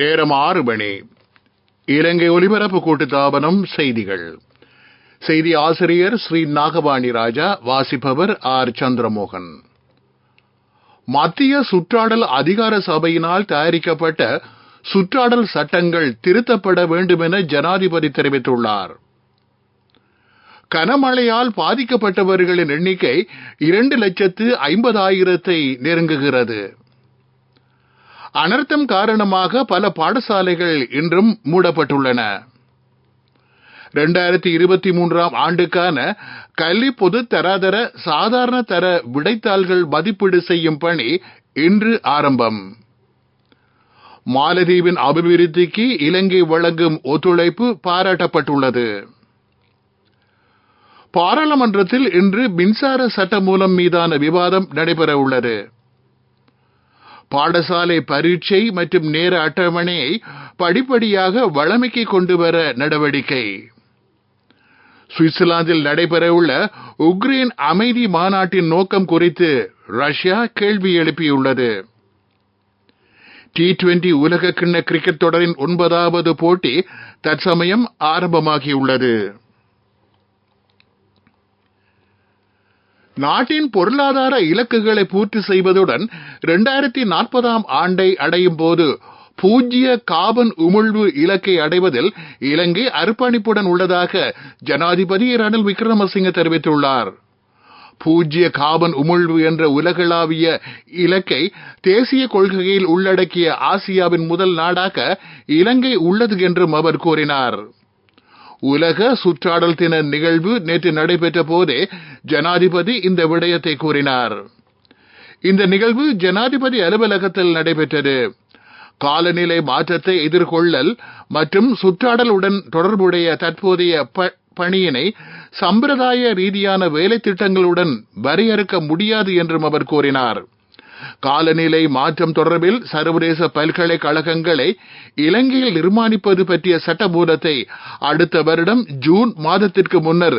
நேரம் 6 மணி. இலங்கை ஒலிபரப்பு கூட்டுத்தாபனம் செய்திகள். செய்தி ஆசிரியர் ஸ்ரீ நாகவாணி ராஜா. வாசிப்பவர் ஆர் சந்திரமோகன். மத்திய சுற்றாடல் அதிகார சபையினால் தயாரிக்கப்பட்ட சுற்றாடல் சட்டங்கள் திருத்தப்பட வேண்டும் என ஜனாதிபதி தெரிவித்துள்ளார். கனமழையால் பாதிக்கப்பட்டவர்களின் எண்ணிக்கை 2,50,000 நெருங்குகிறது. அனர்த்தம் காரணமாக பல பாடசாலைகள் இன்றும் மூடப்பட்டுள்ளன. 2023 ஆண்டுக்கான கல்வி பொது தராதர சாதாரண தர விடைத்தாள்கள் மதிப்பீடு செய்யும் பணி இன்று ஆரம்பம். மாலத்தீவின் அபிவிருத்திக்கு இலங்கை வழங்கும் ஒத்துழைப்பு பாராட்டப்பட்டுள்ளது. பாராளுமன்றத்தில் இன்று மின்சார சட்டமூலம் மீதான விவாதம் நடைபெற உள்ளது. பாடசாலை பரீட்சை மற்றும் நேர அட்டவணையை படிப்படியாக வழமைக்கு கொண்டுவர நடவடிக்கை. சுவிட்சர்லாந்தில் நடைபெறவுள்ள உக்ரைன் அமைதி மாநாட்டின் நோக்கம் குறித்து ரஷ்யா கேள்வி எழுப்பியுள்ளது. T20 உலகக்கிண்ண கிரிக்கெட் தொடரின் 9வது போட்டி தற்சமயம் ஆரம்பமாகியுள்ளது. நாட்டின் பொருளாதார இலக்குகளை பூர்த்தி செய்வதுடன் 2040 ஆண்டை அடையும் போது 0 கார்பன் உமிழ்வு இலக்கை அடைவதில் இலங்கை அர்ப்பணிப்புடன் உள்ளதாக ஜனாதிபதி ரணில் விக்ரமசிங்க தெரிவித்துள்ளார். 0 கார்பன் உமிழ்வு என்ற உலகளாவிய இலக்கை தேசிய கொள்கையில் உள்ளடக்கிய ஆசியாவின் முதல் நாடாக இலங்கை உள்ளது என்றும் அவர் கூறினார். உலக சுற்றாடல் தின நிகழ்வு நேற்று நடைபெற்ற போதே ஜனாதிபதி இந்த விடயத்தை கூறினார். இந்த நிகழ்வு ஜனாதிபதி அலுவலகத்தில் நடைபெற்றது. காலநிலை மாற்றத்தை எதிர்கொள்ளல் மற்றும் சுற்றாடலுடன் தொடர்புடைய தற்போதைய பணியினை சம்பிரதாய ரீதியான வேலை திட்டங்களுடன் வரையறுக்க முடியாது என்றும் அவர் கூறினார். காலநிலை மாற்றம் தொடர்பில் சர்வதேச பல்கலைக்கழகங்களை இலங்கையில் நிர்மாணிப்பது பற்றிய சட்டமூலத்தை அடுத்த வருடம் ஜூன் மாதத்திற்கு முன்னர்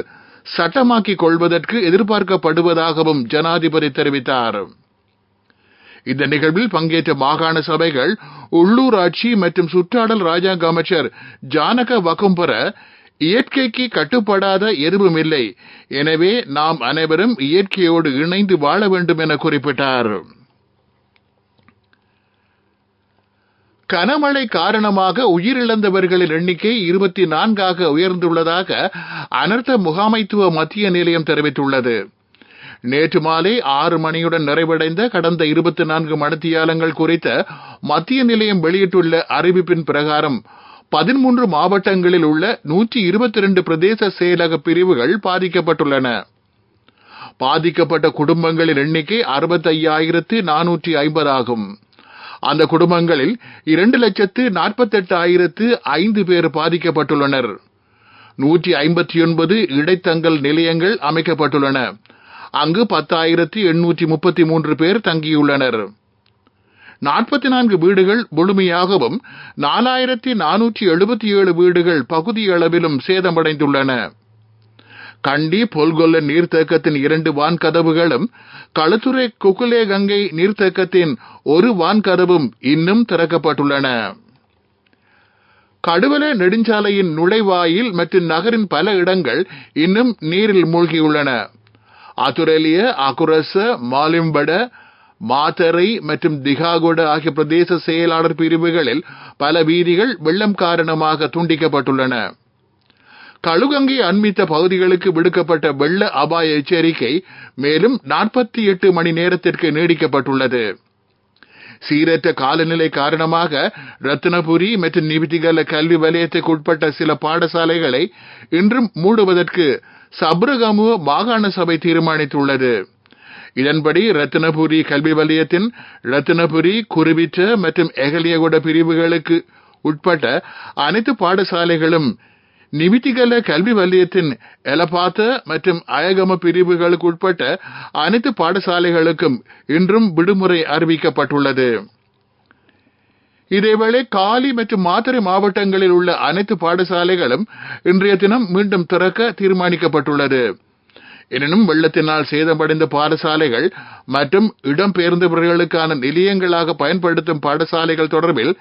சட்டமாக்கிக் கொள்வதற்கு எதிர்பார்க்கப்படுவதாகவும் ஜனாதிபதி தெரிவித்தார். இந்த நிகழ்வில் பங்கேற்ற மாகாண சபைகள், உள்ளூராட்சி மற்றும் சுற்றாடல் ராஜாங்க அமைச்சர் ஜானக வகும்பர இயற்கைக்கு கட்டுப்படாத எதுவும் இல்லை, எனவே நாம் அனைவரும் இயற்கையோடு இணைந்து வாழ வேண்டும் என குறிப்பிட்டார். கனமழை காரணமாக உயிரிழந்தவர்களின் எண்ணிக்கை 24 உயர்ந்துள்ளதாக அனர்த்த முகாமைத்துவ மத்திய நிலையம் தெரிவித்துள்ளது. நேற்று மாலை 6 மணியுடன் நிறைவடைந்த கடந்த 24 மணித்தியாலங்கள் குறித்த மத்திய நிலையம் வெளியிட்டுள்ள அறிவிப்பின் பிரகாரம் 13 மாவட்டங்களில் உள்ள 122 பிரதேச செயலக பிரிவுகள் பாதிக்கப்பட்டுள்ளன. பாதிக்கப்பட்ட குடும்பங்களின் எண்ணிக்கை 65,450 ஆகும். அந்த குடும்பங்களில் 2,48,500 பேர் பாதிக்கப்பட்டுள்ளனர். 159 இடைத்தங்கல் நிலையங்கள் அமைக்கப்பட்டுள்ளன. அங்கு 10,833 பேர் தங்கியுள்ளனர். 44 வீடுகள் முழுமையாகவும் 4,477 வீடுகள் பகுதியளவிலும் சேதமடைந்துள்ளன. கண்டி பொல்கொல்ல நீர்த்தேக்கத்தின் 2 வான்கதவுகளும் களுத்துறை குகுலே கங்கை நீர்த்தேக்கத்தின் 1 வான்கதவும் இன்னும் திறக்கப்பட்டுள்ளன. கடுவல நெடுஞ்சாலையின் நுழைவாயில் மற்றும் நகரின் பல இடங்கள் இன்னும் நீரில் மூழ்கியுள்ளன. அதுரலிய, அகுரச, மாலிம்பட, மாத்தரை மற்றும் திகாகொட ஆகிய பிரதேச செயலாளர் பிரிவுகளில் பல வீதிகள் வெள்ளம் காரணமாக துண்டிக்கப்பட்டுள்ளன. களுகங்கை அண்மித்த பகுதிகளுக்கு விடுக்கப்பட்ட வெள்ள அபாய எச்சரிக்கை மேலும் 48 மணி நேரத்திற்கு நீடிக்கப்பட்டுள்ளது. சீரற்ற காலநிலை காரணமாக ரத்தினபுரி மற்றும் நிவித்திகல கல்வி வலயத்துக்கு உட்பட்ட சில பாடசாலைகளை இன்றும் மூடுவதற்கு சப்ரகமுவ மாகாண சபை தீர்மானித்துள்ளது. இதன்படி ரத்தினபுரி கல்வி வலயத்தின் ரத்தினபுரி, குருவிற்ற மற்றும் எகலியகுட பிரிவுகளுக்கு உட்பட்ட அனைத்து பாடசாலைகளும், நிவித்திகல கல்வி வலயத்தின் எலபாத்த மற்றும் அயகம பிரிவுகளுக்கு உட்பட்ட அனைத்து பாடசாலைகளுக்கும் இன்றும் விடுமுறை அறிவிக்கப்பட்டுள்ளது. இதேவேளை காலி மற்றும் மாத்தறை மாவட்டங்களில் உள்ள அனைத்து பாடசாலைகளும் இன்றைய தினம் மீண்டும் திறக்க தீர்மானிக்கப்பட்டுள்ளது. எனினும் வெள்ளத்தினால் சேதமடைந்த பாடசாலைகள் மற்றும் இடம்பெயர்ந்தவர்களுக்கான நிலையங்களாக பயன்படுத்தும் பாடசாலைகள் தொடர்பில்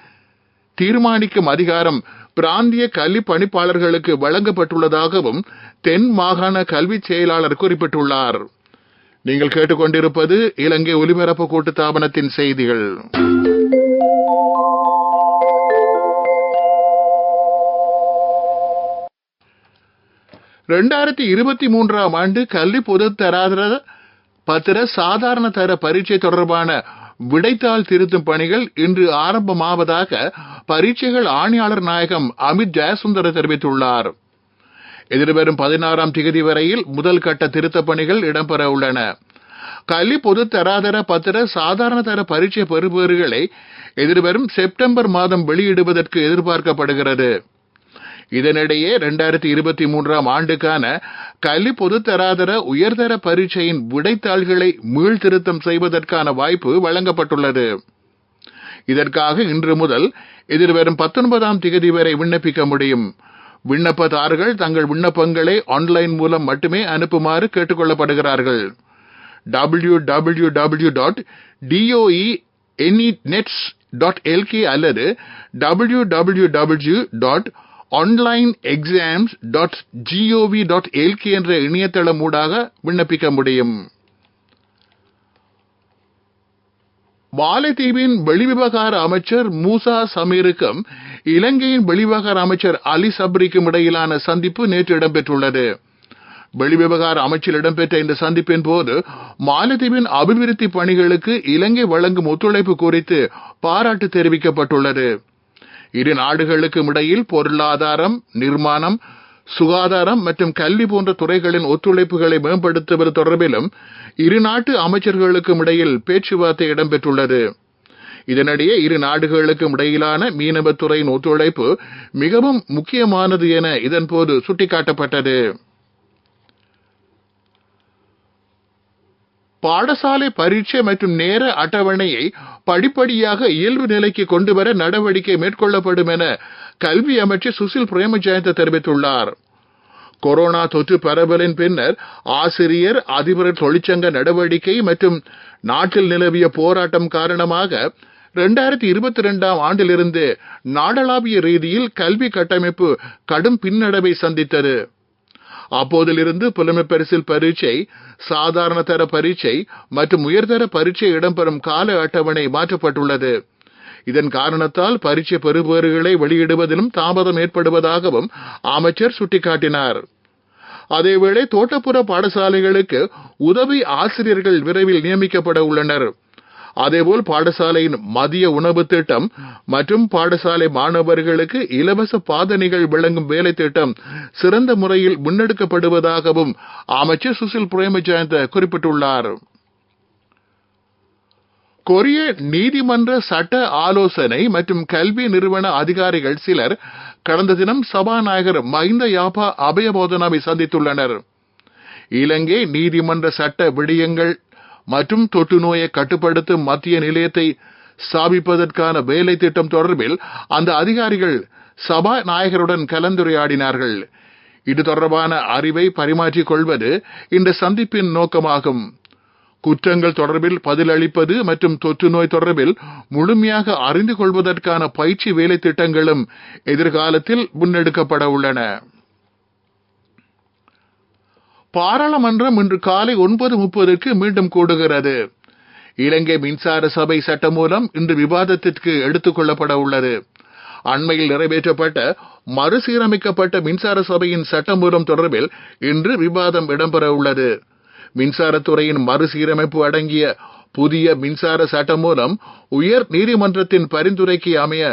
தீர்மானிக்கும் அதிகாரம் பிராந்திய கல்வி பணிப்பாளர்களுக்கு வழங்கப்பட்டுள்ளதாகவும் தென் மாகாண கல்வி செயலாளர் குறிப்பிட்டுள்ளார். நீங்கள் கேட்டுக்கொண்டிருப்பது இலங்கை ஒலிபரப்பு கூட்டுத்தாபனத்தின் செய்திகள். ஆண்டு கல்வி பொதுத்தராதர பத்திர சாதாரண தர பரீட்சை தொடர்பான விடைத்தாள் திருத்தும் பணிகள் இன்று ஆரம்பமாவதாக பரீட்சைகள் ஆணையாளர் நாயகம் அமித் ஜெயசுந்தர தெரிவித்துள்ளார். எதிர்வரும் 16ஆம் தேதி வரையில் முதல் கட்ட திருத்த பணிகள் இடம்பெற உள்ளன. கல்வி பொது தராதர பத்திர சாதாரண தர பரீட்சை பெறுபவர்களை எதிர்வரும் செப்டம்பர் மாதம் வெளியிடுவதற்கு எதிர்பார்க்கப்படுகிறது. இதனிடையே 2023ஆம் ஆண்டுக்கான கல்வி பொது தராதர உயர்தர பரீட்சையின் விடைத்தாள்களை மீள் திருத்தம் செய்வதற்கான வாய்ப்பு வழங்கப்பட்டுள்ளது. இதற்காக இன்று முதல் எதிர்வரும் 19ஆம் தேதி வரை விண்ணப்பிக்க முடியும். விண்ணப்பதாரர்கள் தங்கள் விண்ணப்பங்களை ஆன்லைன் மூலம் மட்டுமே அனுப்புமாறு கேட்டுக்கொள்ளப்படுகிறார்கள். www.doenets.lk அல்லது www.onlineexams.gov.lk என்ற இணையதளம் ஊடாக விண்ணப்பிக்க முடியும். மாலைத்தீவின் வெளிவிவகார அமைச்சர் மூசா சமீருக்கும் இலங்கையின் வெளிவிவகார அமைச்சர் அலி சப்ரிக்கும் இடையிலான சந்திப்பு நேற்று இடம்பெற்றுள்ளது. வெளிவிவகார அமைச்சில் இடம்பெற்ற இந்த சந்திப்பின் போது மாலைத்தீவின் அபிவிருத்தி பணிகளுக்கு இலங்கை வழங்கும் ஒத்துழைப்பு குறித்து பாராட்டு தெரிவிக்கப்பட்டுள்ளது. இரு நாடுகளுக்கும் இடையில் பொருளாதாரம், நிர்மாணம், சுகாதாரம் மற்றும் கல்வி போன்ற துறைகளின் ஒத்துழைப்புகளை மேம்படுத்துவது தொடர்பிலும் இரு நாட்டு அமைச்சர்களுக்கும் இடையில் பேச்சுவார்த்தை இடம்பெற்றுள்ளது. இதனிடையே இரு நாடுகளுக்கும் இடையிலான மீனவத்துறையின் ஒத்துழைப்பு மிகவும் முக்கியமானது என இதன்போது சுட்டிக்காட்டப்பட்டது. பாடசாலை பரீட்சை மற்றும் நேர அட்டவணையை படிப்படியாக இயல்பு நிலைக்கு கொண்டுவர நடவடிக்கை மேற்கொள்ளப்படும் என கல்வி அமைச்சர் சுசில் பிரேமஜயந்த தெரிவித்துள்ளார். கொரோனா தொற்று பரவலின் பின்னர் ஆசிரியர், அதிபர் தொழிற்சங்க நடவடிக்கை மற்றும் நாட்டில் நிலவிய போராட்டம் காரணமாக 2022ஆம் ஆண்டிலிருந்து நாடளாவிய ரீதியில் கல்வி கட்டமைப்பு கடும் பின்னடைவை சந்தித்தது. அப்போதிலிருந்து புலமை பரிசில் பரீட்சை, சாதாரண தர பரீட்சை மற்றும் உயர்தர பரீட்சை இடம்பெறும் கால அட்டவணை மாற்றப்பட்டுள்ளது. இதன் காரணத்தால் பரீட்சை பெறுபவர்களை வெளியிடுவதிலும் தாமதம் ஏற்படுவதாகவும் அமைச்சர் சுட்டிக்காட்டினார். அதேவேளை தோட்டப்புற பாடசாலைகளுக்கு உதவி ஆசிரியர்கள் விரைவில் நியமிக்கப்பட உள்ளனர். அதேபோல் பாடசாலையின் மதிய உணவு திட்டம் மற்றும் பாடசாலை மாணவர்களுக்கு இலவச பாதணிகள் வழங்கும் வேலை திட்டம் சிறந்த முறையில் முன்னெடுக்கப்படுவதாகவும் அமைச்சர் சுசில் பிரேமஜயந்த குறிப்பிட்டுள்ளார். கொரிய நீதிமன்ற சட்ட ஆலோசனை மற்றும் கல்வி நிறுவன அதிகாரிகள் சிலர் கடந்த தினம் சபாநாயகர் மஹிந்த யாப்பா அபயபோதனாவை சந்தித்துள்ளனர். இலங்கை நீதிமன்ற சட்ட விடயங்கள் மற்றும் தொற்று நோயை கட்டுப்படுத்தும் மத்திய நிலையத்தை ஸ்தாபிப்பதற்கான வேலை திட்டம் தொடர்பில் அந்த அதிகாரிகள் சபாநாயகருடன் கலந்துரையாடினார்கள். இது தொடர்பான அறிவை பரிமாற்றிக் கொள்வது இந்த சந்திப்பின் நோக்கமாகும். குற்றங்கள் தொடர்பில் பதிலளிப்பது மற்றும் தொற்று நோய் தொடர்பில் முழுமையாக அறிந்து கொள்வதற்கான பயிற்சி வேலை திட்டங்களும் எதிர்காலத்தில் முன்னெடுக்கப்பட உள்ளன. பாராளுமன்றம் இன்று காலை 9:30 மீண்டும் கூடுகிறது. இலங்கை மின்சார சபை சட்டம் மூலம் இன்று விவாதத்திற்கு எடுத்துக் கொள்ளப்பட உள்ளது. அண்மையில் நிறைவேற்றப்பட்ட மறுசீரமைக்கப்பட்ட மின்சார சபையின் சட்டமூலம் தொடர்பில் இன்று விவாதம் இடம்பெற உள்ளது. மின்சாரத்துறையின் மறுசீரமைப்பு அடங்கிய புதிய மின்சார சட்டம் மூலம் உயர் நீதிமன்றத்தின் பரிந்துரைக்கு அமைய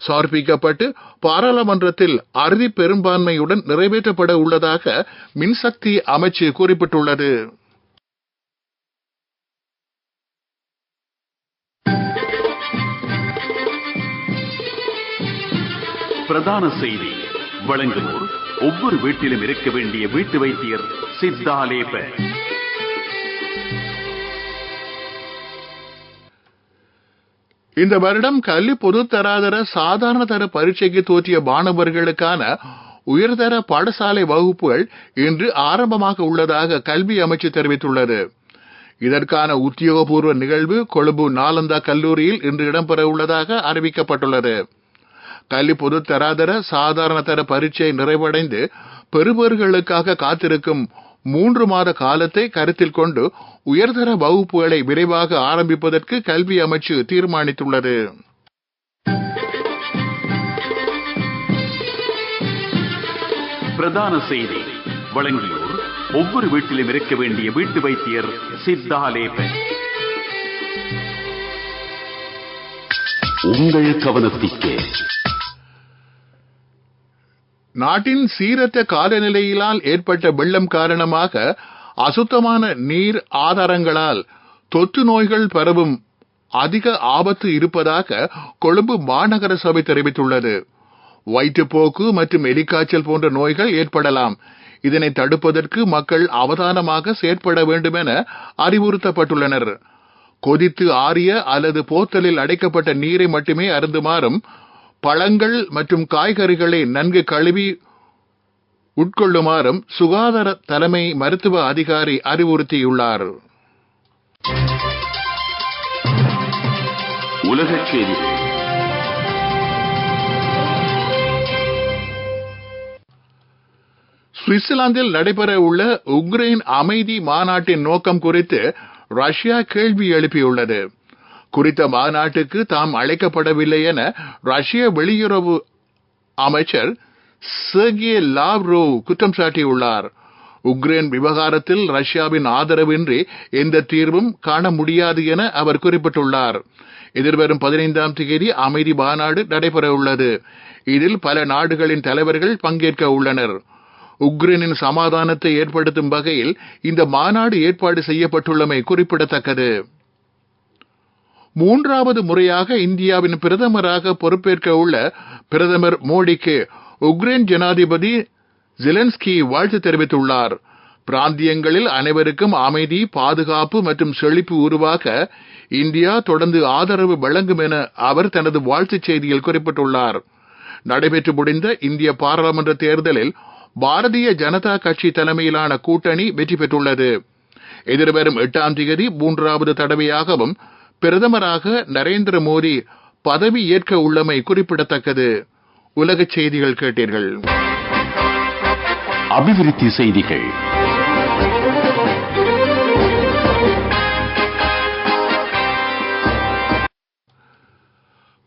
சமர்ப்பிக்கப்பட்டு பாராளுமன்றத்தில் அறுதி பெரும்பான்மையுடன் நிறைவேற்றப்பட உள்ளதாக மின்சக்தி அமைச்சு குறிப்பிட்டுள்ளது. பிரதான செய்தி வழங்குவோர் ஒவ்வொரு வீட்டிலும் இருக்க வேண்டிய வீட்டு வைத்தியர் சித்தாலேப. இந்த வருடம் கல்வி பொது தராதர சாதாரண தர பரீட்சைக்கு தோற்றிய மாணவர்களுக்கான உயர்தர பாடசாலை வகுப்புகள் இன்று ஆரம்பமாக உள்ளதாக கல்வி அமைச்சு தெரிவித்துள்ளது. இதற்கான உத்தியோகபூர்வ நிகழ்வு கொழும்பு நாலந்தா கல்லூரியில் இன்று இடம்பெற உள்ளதாக அறிவிக்கப்பட்டுள்ளது. கல்வி பொதுத்தராதர சாதாரண தர பரீட்சை நிறைவடைந்து பெறுபவர்களுக்காக காத்திருக்கும் 3 மாத காலத்தை கருத்தில் கொண்டு உயர்தர வகுப்புகளை விரைவாக ஆரம்பிப்பதற்கு கல்வி அமைச்சு தீர்மானித்துள்ளது. பிரதான செய்தி வழங்கியோர் ஒவ்வொரு வீட்டிலும் இருக்க வேண்டிய வீட்டு வைத்தியர் சித்தாலேபன். உங்கள் கவனத்திற்கு நாட்டின் சீரற்ற காலநிலையினால் ஏற்பட்ட வெள்ளம் காரணமாக அசுத்தமான நீர் ஆதாரங்களால் தொற்று நோய்கள் பரவும் அதிக ஆபத்து இருப்பதாக கொழும்பு மாநகர சபை தெரிவித்துள்ளது. வயிற்றுப்போக்கு மற்றும் எலிக்காய்ச்சல் போன்ற நோய்கள் ஏற்படலாம். இதனை தடுப்பதற்கு மக்கள் அவதானமாக செயற்பட வேண்டும் என அறிவுறுத்தப்பட்டுள்ளனர். கொதித்து ஆறிய அல்லது போத்தலில் அடைக்கப்பட்ட நீரை மட்டுமே அருந்துமாறும், பழங்கள் மற்றும் காய்கறிகளை நன்கு கழுவி உட்கொள்ளுமாறும் சுகாதார தலைமை மருத்துவ அதிகாரி அறிவுறுத்தியுள்ளார். உலகச் செய்திகள். சுவிட்சர்லாந்தில் நடைபெற உள்ள உக்ரைன் அமைதி மாநாட்டின் நோக்கம் குறித்து ரஷ்யா கேள்வி எழுப்பியுள்ளது. குறித்த மாநாட்டுக்கு தாம் அழைக்கப்படவில்லை என ரஷ்ய வெளியுறவு அமைச்சர் செர்கே லாவ்ரோவ் குற்றம் சாட்டியுள்ளார். உக்ரைன் விவகாரத்தில் ரஷ்யாவின் ஆதரவின்றி எந்த தீர்வும் காண முடியாது என அவர் குறிப்பிட்டுள்ளார். எதிர்வரும் 15ஆம் தேதி அமைதி மாநாடு நடைபெற உள்ளது. இதில் பல நாடுகளின் தலைவர்கள் பங்கேற்க உள்ளனர். உக்ரைனின் சமாதானத்தை ஏற்படுத்தும் வகையில் இந்த மாநாடு ஏற்பாடு செய்யப்பட்டுள்ளமை குறிப்பிடத்தக்கது. 3வது முறையாக இந்தியாவின் பிரதமராக பொறுப்பேற்க உள்ள பிரதமர் மோடிக்கு உக்ரைன் ஜனாதிபதி ஜெலன்ஸ்கி வாழ்த்து தெரிவித்துள்ளார். பிராந்தியங்களில் அனைவருக்கும் அமைதி, பாதுகாப்பு மற்றும் செழிப்பு உருவாக்க இந்தியா தொடர்ந்து ஆதரவு வழங்கும் என அவர் தனது வாழ்த்துச் செய்தியில் குறிப்பிட்டுள்ளார். நடைபெற்று முடிந்த இந்திய பாராளுமன்ற தேர்தலில் பாரதிய ஜனதா கட்சி தலைமையிலான கூட்டணி வெற்றி பெற்றுள்ளது. எதிர்வரும் 8ஆம் தேதி 3வது தடவையாகவும் பிரதமராக நரேந்திர மோடி பதவி ஏற்க உள்ளமை குறிப்பிடத்தக்கது. உலகச் செய்திகள் கேட்டீர்கள். அபிவிருத்தி செய்திகள்.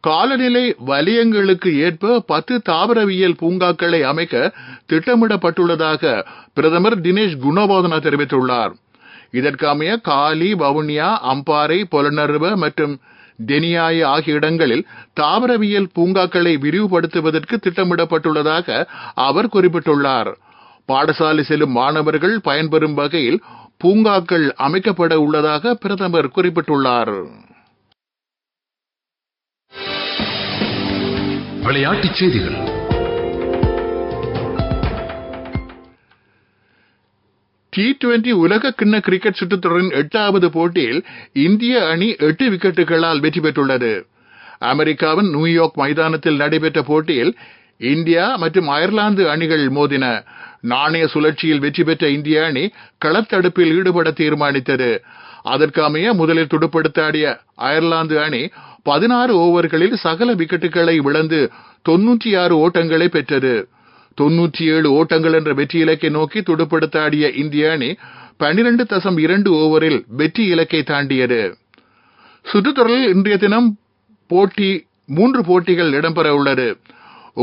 காலநிலை வலயங்களுக்கு ஏற்ப 10 தாவரவியல் பூங்காக்களை அமைக்க திட்டமிடப்பட்டுள்ளதாக பிரதமர் தினேஷ் குணவர்தன தெரிவித்துள்ளார். இதற்கமைய காலி, வவுனியா, அம்பாறை, பொலனறுவ மற்றும் டெனியாய ஆகிய இடங்களில் தாவரவியல் பூங்காக்களை விரிவுபடுத்துவதற்கு திட்டமிடப்பட்டுள்ளதாக அவர் குறிப்பிட்டுள்ளார். பாடசாலை செல்லும் மாணவர்கள் பயன்பெறும் வகையில் பூங்காக்கள் அமைக்கப்பட உள்ளதாக பிரதமர் குறிப்பிட்டுள்ளார். விளையாட்டுச் செய்திகள். T20 உலக கிண்ண கிரிக்கெட் சுற்றுத்தொடரின் 8வது போட்டியில் இந்திய அணி 8 விக்கெட்டுகளால் வெற்றி பெற்றுள்ளது. அமெரிக்காவின் நியூயார்க் மைதானத்தில் நடைபெற்ற போட்டியில் இந்தியா மற்றும் அயர்லாந்து அணிகள் மோதின. நாணய சுழற்சியில் வெற்றி பெற்ற இந்திய அணி களத்தடுப்பில் ஈடுபட தீர்மானித்தது. அதற்கமைய முதலில் துடுப்படுத்தாடிய அயர்லாந்து அணி 16 ஓவர்களில் சகல விக்கெட்டுகளை இழந்து 96 ஓட்டங்களை பெற்றது. 97 ஓட்டங்கள் என்ற வெற்றி இலக்கை நோக்கி துடுப்படுத்தாடிய இந்திய அணி 12.2 ஓவரில் வெற்றி இலக்கை தாண்டியது. சுற்றுத்தொடரில் இன்றைய தினம் 3 போட்டிகள் இடம்பெற உள்ளது.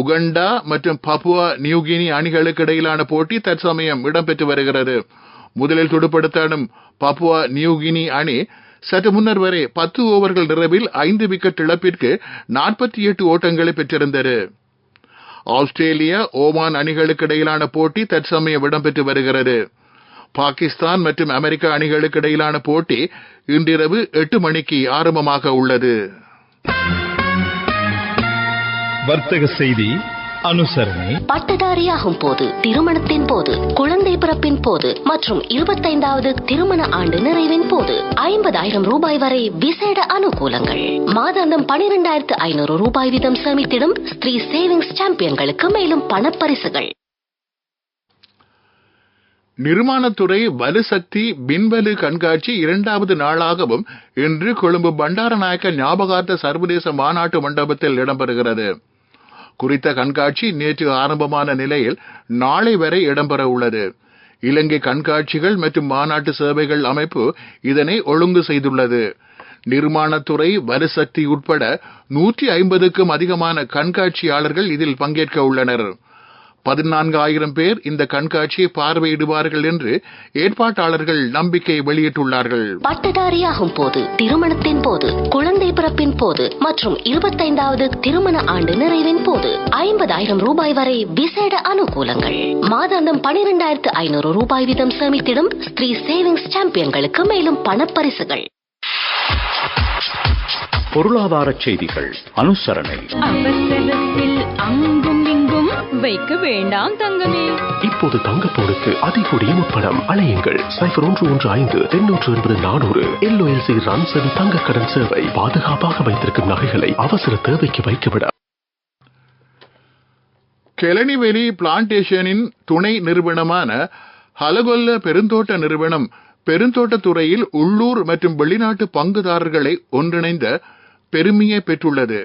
உகண்டா மற்றும் பப்புவா நியூகினி அணிகளுக்கு இடையிலான போட்டி தற்சமயம் இடம்பெற்று வருகிறது. முதலில் துடுப்படுத்தாடும் பப்புவா நியூகினி அணி சற்று முன்னர் வரை 10 ஓவர்கள் நிறைவில் 5 விக்கெட் இழப்பிற்கு 48 ஓட்டங்களை பெற்றிருந்தது. ஆஸ்திரேலியா, ஓமான் அணிகளுக்கு இடையிலான போட்டி தற்சமயம் இடம்பெற்று வருகிறது. பாகிஸ்தான் மற்றும் அமெரிக்கா அணிகளுக்கு இடையிலான போட்டி இன்றிரவு 8 மணிக்கு ஆரம்பமாக உள்ளது. வர்த்தக செய்தி அனுசரணை. பட்டதாரியாகும் போது, திருமணத்தின் போது, குழந்தை பிறப்பின் போது மற்றும் 25வது திருமண ஆண்டு நிறைவின் போது 50,000 ரூபாய் வரை விசேட அனுகூலங்கள். மாதாந்தம் 12,500 ரூபாய் வீதம் சேமித்திடும் ஸ்ரீ சேவிங்ஸ் சாம்பியன்களுக்கு மேலும் பணப்பரிசுகள். நிர்மாணத்துறை வலுசக்தி விண்வெளி கண்காட்சி 2வது நாளாகவும் இன்று கொழும்பு பண்டாரநாயக்க ஞாபகார்த்த சர்வதேச மாநாட்டு மண்டபத்தில் இடம்பெறுகிறது. குறித்த கண்காட்சி நேற்று ஆரம்பமான நிலையில் நாளை வரை இடம்பெற உள்ளது. இலங்கை கண்காட்சிகள் மற்றும் மாநாட்டு சேவைகள் அமைப்பு இதனை ஒழுங்கு செய்துள்ளது. நிர்மாணத்துறை, வலுசக்தி உட்பட 150க்கும் அதிகமான கண்காட்சியாளர்கள் இதில் பங்கேற்க உள்ளனர். 14,000 பேர் இந்த கண்காட்சியை பார்வையிடுவார்கள் என்று ஏற்பாட்டாளர்கள் நம்பிக்கை வெளியிட்டுள்ளார்கள். பட்டதாரியாகும் போது, திருமணத்தின் போது, குழந்தை பிறப்பின் போது மற்றும் 25வது திருமண ஆண்டு நிறைவின் போது 50,000 ரூபாய் வரை விசேட அனுகூலங்கள். மாதாந்தம் 12,500 ரூபாய் வீதம் சேமித்திடும் ஸ்ரீ சேவிங்ஸ் சாம்பியன்களுக்கு மேலும் பணப்பரிசுகள். பொருளாதார செய்திகள் அனுசரணை. அவசரத்தில் அங்கும் இங்கும் வைக்க வேண்டாம் தங்கமே. இப்போது தங்கப்போனுக்கு அதிகூடிய முற்படம். அலையுங்கள் 0115-880-400. LOLC ரன்சன் தங்க கடன் சேவை. பாதுகாப்பாக வைத்திருக்கும் நகைகளை அவசர தேவைக்கு வைக்கவிட. கெலனிவெளி பிளான்டேஷனின் துணை நிறுவனமான ஹலகொல்ல பெருந்தோட்ட நிறுவனம் பெருந்தோட்டத்துறையில் உள்ளூர் மற்றும் வெளிநாட்டு பங்குதாரர்களை ஒன்றிணைந்த பெருமையை பெற்றுள்ளது.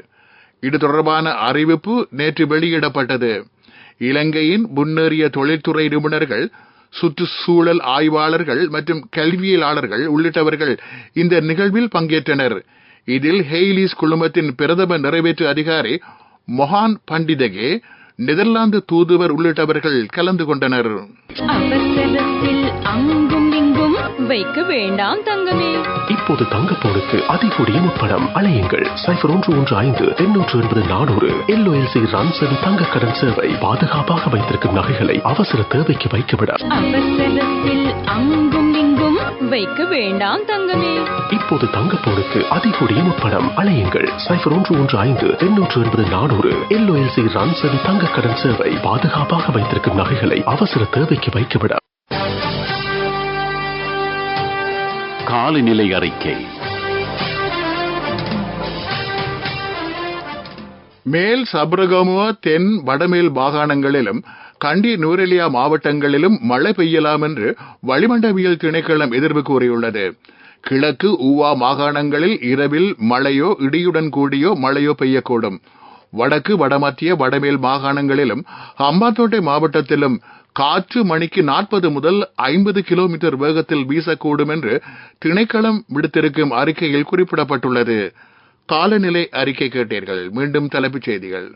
இது தொடர்பான அறிவிப்பு நேற்று வெளியிடப்பட்டது. இலங்கையின் முன்னேறிய தொழில்துறை நிபுணர்கள், சுற்றுச்சூழல் ஆய்வாளர்கள் மற்றும் கல்வியலாளர்கள் உள்ளிட்டவர்கள் இந்த நிகழ்வில் பங்கேற்றனர். இதில் ஹெய்லிஸ் குழுமத்தின் பிரதம நிறைவேற்று அதிகாரி மொஹான் பண்டிதகே, நெதர்லாந்து தூதுவர் உள்ளிட்டவர்கள் கலந்து கொண்டனர். அவசரத்தில் அங்கும் இங்கும் வைக்க வேண்டாம் தங்கமே. இப்போது தங்கப்போனுக்கு அதிகூடிய முற்படம். அலையுங்கள் 0115-880-400. LOLC ரன்சன் தங்க கடன் சேவை. பாதுகாப்பாக வைத்திருக்கும் நகைகளை அவசர தேவைக்கு வைக்கவிட. அவசரத்தில் அங்கும் இங்கும் வைக்க வேண்டாம் தங்கமே. இப்போது தங்கப்போனுக்கு அதிகூடிய முற்படம். அலையுங்கள் 0115-880-400. LOLC ரன்சன் தங்க கடன் சேவை. பாதுகாப்பாக வைத்திருக்கும் நகைகளை அவசர தேவைக்கு வைக்கவிட. காலநிலை அறிக்கை. மேல் சபரகமுவ, தென் வடமேல் மாகாணங்களிலும் கண்டி நூரெலியா மாவட்டங்களிலும் மழை பெய்யலாம் என்று வளிமண்டலவியல் திணைக்களம் எதிர்ப்பு கூறியுள்ளது. கிழக்கு ஊவா மாகாணங்களில் இரவில் மழையோ இடியுடன் கூடியோ மழையோ பெய்யக்கூடும். வடக்கு, வடமத்திய, வடமேல் மாகாணங்களிலும் ஹம்பாந்தோட்டை மாவட்டத்திலும் காற்று மணிக்கு 40 முதல் 50 கிலோமீட்டர் வேகத்தில் வீசக்கூடும் என்று திணைக்களம் விடுத்திருக்கும் அறிக்கையில் குறிப்பிடப்பட்டுள்ளது. காலநிலை அறிக்கை கேட்டீர்கள். மீண்டும் தலைப்புச் செய்திகள்.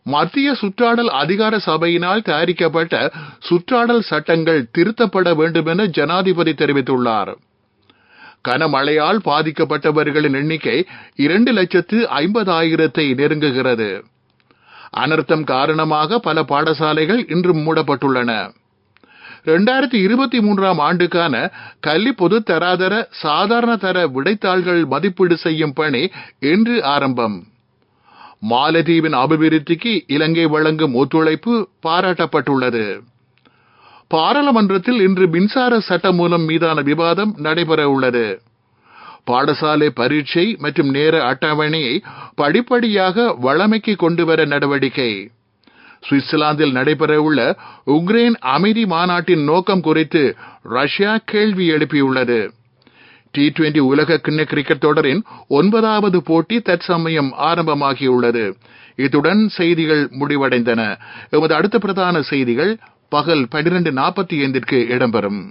மத்திய சுற்றாடல் அதிகார சபையினால் தயாரிக்கப்பட்ட சுற்றாடல் சட்டங்கள் திருத்தப்பட வேண்டும் என ஜனாதிபதி தெரிவித்துள்ளார். கனமழையால் பாதிக்கப்பட்டவர்களின் எண்ணிக்கை 2,50,000 நெருங்குகிறது. அனர்த்தம் காரணமாக பல பாடசாலைகள் இன்று மூடப்பட்டுள்ளன. 2023 ஆண்டுக்கான கல்வி பொது தராதர சாதாரண தர விடைத்தாள்கள் மதிப்பீடு செய்யும் பணி இன்று ஆரம்பம். மாலத்தீவின் அபிவிருத்திக்கு இலங்கை வழங்கும் ஒத்துழைப்பு பாராட்டப்பட்டுள்ளது. பாராளுமன்றத்தில் இன்று மின்சார சட்டம் மூலம் மீதான விவாதம் நடைபெற உள்ளது. பாடசாலை பரீட்சை மற்றும் நேர அட்டவணையை படிப்படியாக வழமைக்கு கொண்டுவர நடவடிக்கை. சுவிட்சர்லாந்தில் நடைபெறவுள்ள உக்ரைன் அமைதி மாநாட்டின் நோக்கம் குறித்து ரஷ்யா கேள்வி எழுப்பியுள்ளது. T20 உலக கிண்ண கிரிக்கெட் தொடரின் 9வது போட்டி தற்சமயம் ஆரம்பமாகியுள்ளது. இத்துடன் செய்திகள் முடிவடைந்தன. எமது அடுத்த பிரதான செய்திகள் பகல் 12:45 இடம்பெறும்.